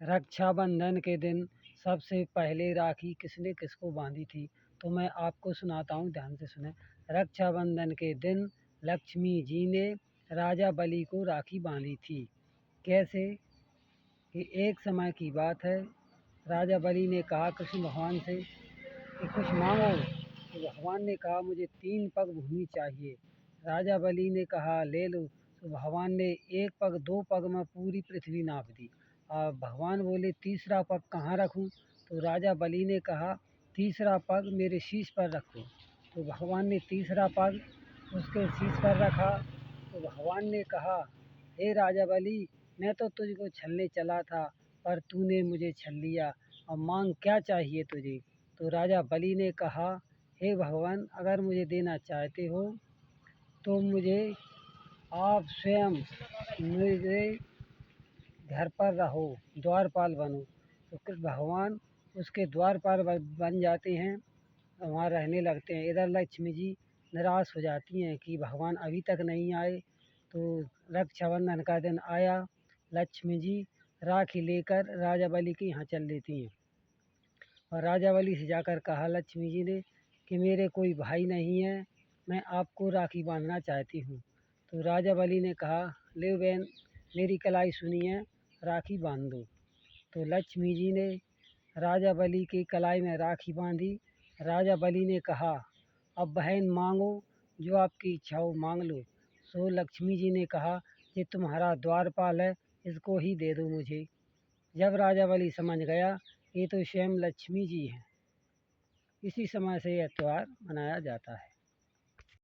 रक्षाबंधन के दिन सबसे पहले राखी किसने किसको बांधी थी? तो मैं आपको सुनाता हूँ, ध्यान से सुने। रक्षाबंधन के दिन लक्ष्मी जी ने राजा बलि को राखी बांधी थी। कैसे? कि एक समय की बात है, राजा बलि ने कहा कृष्ण भगवान से कि कुछ मांगो। तो भगवान ने कहा मुझे 3 पग भूमि चाहिए। राजा बलि ने कहा ले लो। तो भगवान ने 1 पग 2 पग में पूरी पृथ्वी नाप दी। और भगवान बोले तीसरा पग कहाँ रखूं? तो राजा बलि ने कहा तीसरा पग मेरे शीश पर रखो। तो भगवान ने तीसरा पग उसके शीश पर रखा। तो भगवान ने कहा हे राजा बलि, मैं तो तुझको छलने चला था, पर तूने मुझे छल लिया। अब मांग क्या चाहिए तुझे? तो राजा बलि ने कहा हे भगवान, अगर मुझे देना चाहते हो तो मुझे आप स्वयं मेरे घर पर रहो, द्वारपाल बनो। तो फिर भगवान उसके द्वारपाल बन जाते हैं, वहाँ रहने लगते हैं। इधर लक्ष्मी जी निराश हो जाती हैं कि भगवान अभी तक नहीं आए। तो रक्षाबंधन का दिन आया, लक्ष्मी जी राखी लेकर राजा बलि के यहाँ चल देती हैं। और राजा बलि से जाकर कहा लक्ष्मी जी ने कि मेरे कोई भाई नहीं है, मैं आपको राखी बांधना चाहती हूँ। तो राजा बलि ने कहा ले बहन, मेरी कलाई सुनिए, राखी बांध दो। तो लक्ष्मी जी ने राजा बलि की कलाई में राखी बांधी। राजा बलि ने कहा अब बहन मांगो, जो आपकी इच्छा हो मांग लो। सो लक्ष्मी जी ने कहा ये तुम्हारा द्वारपाल है, इसको ही दे दो मुझे। जब राजा बलि समझ गया ये तो स्वयं लक्ष्मी जी हैं। इसी समय से यह त्यौहार मनाया जाता है।